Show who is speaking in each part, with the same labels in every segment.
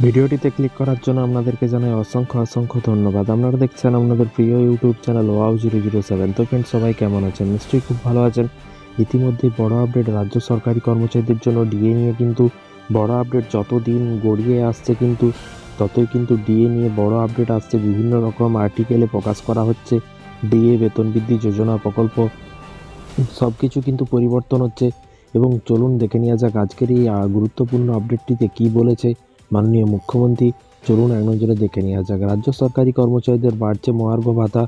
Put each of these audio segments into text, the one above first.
Speaker 1: ভিডিওটিতে ক্লিক করার জন্য আপনাদেরকে জানাই অসংখ্য অসংখ্য ধন্যবাদ। আপনারা দেখছেন আপনাদের প্রিয় ইউটিউব চ্যানেল wow007। তো ফ্রেন্ডস, সবাই কেমন আছেন? নিশ্চয়ই খুব ভালো আছেন। ইতিমধ্যেই বড় আপডেট, রাজ্য সরকারি কর্মচারীদের জন্য ডিএ নিয়ে কিন্তু বড় আপডেট যত দিন গড়িয়ে আসছে কিন্তু ততই কিন্তু ডিএ নিয়ে বড় আপডেট আসছে। বিভিন্ন রকম আর্টিকেলে প্রকাশ করা হচ্ছে ডিএ, বেতন বৃদ্ধি যোজনা, প্রকল্প সব কিছু কিন্তু পরিবর্তন হচ্ছে। এবং চলুন দেখে নেওয়া যাক আজকের এই গুরুত্বপূর্ণ আপডেটটিতে কি বলেছে মাননীয় মুখ্যমন্ত্রী। চলুন এক নজরে দেখে নেওয়া যাক। রাজ্য সরকারি কর্মচারীদের বাড়ছে মহার্ঘ ভাতা।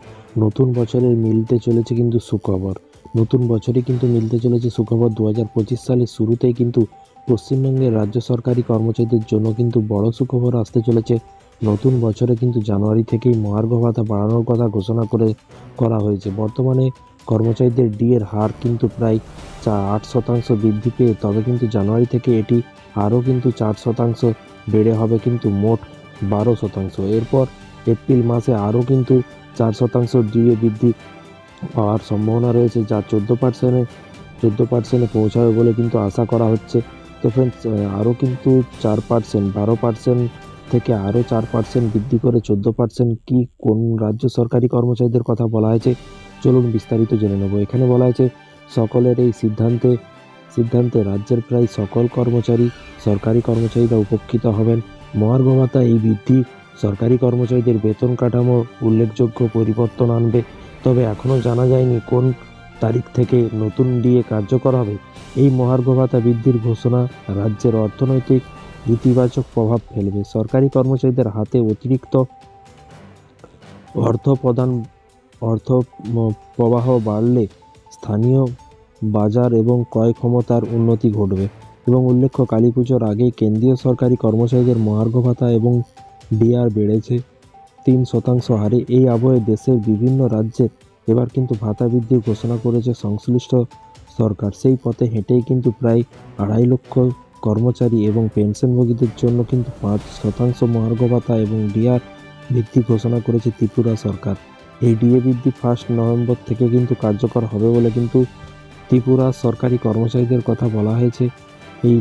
Speaker 1: নতুন বছরে মিলতে চলেছে কিন্তু সুখবর। নতুন বছরে কিন্তু মিলতে চলেছে সুখবর। 2025 সালের শুরুতেই কিন্তু পশ্চিমবঙ্গের রাজ্য সরকারি কর্মচারীদের জন্য কিন্তু বড় সুখবর আসতে চলেছে। নতুন বছরে কিন্তু জানুয়ারি থেকেই মহার্ঘ ভাতা বাড়ানোর কথা ঘোষণা করা হয়েছে। বর্তমানে কর্মচারীদের ডিএর হার কিন্তু প্রায় 8% বৃদ্ধি পেয়ে, তবে কিন্তু জানুয়ারি থেকে এটি আরও কিন্তু 4% বেড়ে হবে কিন্তু মোট 12%। এরপর এপ্রিল মাসে আরও কিন্তু 4% ডিএ বৃদ্ধি পাওয়ার সম্ভাবনা রয়েছে, যা 14% পৌঁছাবে বলে কিন্তু আশা করা হচ্ছে। তো ফ্রেন্ডস, আরও কিন্তু 4%, 12% থেকে আরও 4% বৃদ্ধি করে 14% কি কোন রাজ্য সরকারি কর্মচারীদের কথা বলা হয়েছে চলুন বিস্তারিত জেনে নেব। এখানে বলা হয়েছে সকলের এই সিদ্ধান্তে রাজ্যের প্রায় সকল সরকারি কর্মচারীরা উপকৃত হবেন। মহার্ঘ ভাতা এই বৃদ্ধি সরকারি কর্মচারীদের বেতন কাঠামো উল্লেখযোগ্য পরিবর্তন আনবে। তবে এখনও জানা যায়নি কোন তারিখ থেকে নতুন ডিএ কার্যকর হবে। এই মহার্ঘ ভাতা বৃদ্ধির ঘোষণা রাজ্যের অর্থনৈতিক ইতিবাচক প্রভাব ফেলবে। সরকারি কর্মচারীদের হাতে অতিরিক্ত অর্থ প্রদান অর্থ প্রবাহ বাড়লে স্থানীয় বাজার এবং ক্রয় ক্ষমতার উন্নতি ঘটবে। এবং উল্লেখ্য, কালীপুজোর আগেই কেন্দ্রীয় সরকারি কর্মচারীদের মহার্ঘ ভাতা এবং ডিআর বেড়েছে 3% হারে। এই আবহে দেশের বিভিন্ন রাজ্যে এবার কিন্তু ভাতা বৃদ্ধির ঘোষণা করেছে সংশ্লিষ্ট সরকার। সেই পথে হেঁটেই কিন্তু প্রায় 2.5 লক্ষ কর্মচারী এবং পেনশনভোগীদের জন্য কিন্তু 5% মহার্ঘ ভাতা এবং ডিআর বৃদ্ধি ঘোষণা করেছে ত্রিপুরা সরকার। এই ডিএ বৃদ্ধি 1 নভেম্বর থেকে কিন্তু কার্যকর হবে বলে কিন্তু ত্রিপুরা সরকারি কর্মচারীদের কথা বলা হয়েছে। এই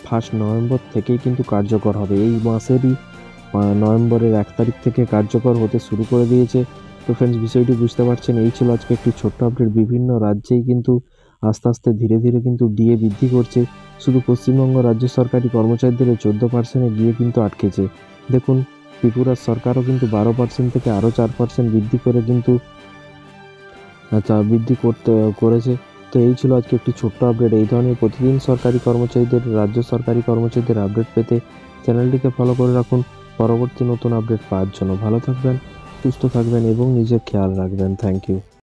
Speaker 1: 1 নভেম্বর থেকেই কিন্তু কার্যকর হবে। এই মাসেরই নভেম্বরের 1 তারিখ থেকে কার্যকর হতে শুরু করে দিয়েছে। তো ফ্রেন্ডস, বিষয়টি বুঝতে পারছেন। এই ছিল আজকে একটি ছোট্ট আপডেট। বিভিন্ন রাজ্যেই কিন্তু আস্তে আস্তে ধীরে ধীরে কিন্তু ডিএ বৃদ্ধি করছে। শুধু পশ্চিমবঙ্গ রাজ্য সরকারি কর্মচারীদের 14% ডিএ কিন্তু আটকেছে। দেখুন, ত্রিপুরার সরকারও কিন্তু 12% থেকে আরও 4% বৃদ্ধি করে কিন্তু বৃদ্ধি করেছে। তো এই ছিল আজকে একটি ছোট্ট আপডেট। এই ধরনের প্রতিদিন রাজ্য সরকারি কর্মচারীদের আপডেট পেতে চ্যানেলটিকে ফলো করে রাখুন পরবর্তী নতুন আপডেট পাওয়ার জন্য। ভালো থাকবেন, সুস্থ থাকবেন এবং নিজের খেয়াল রাখবেন। Thank you.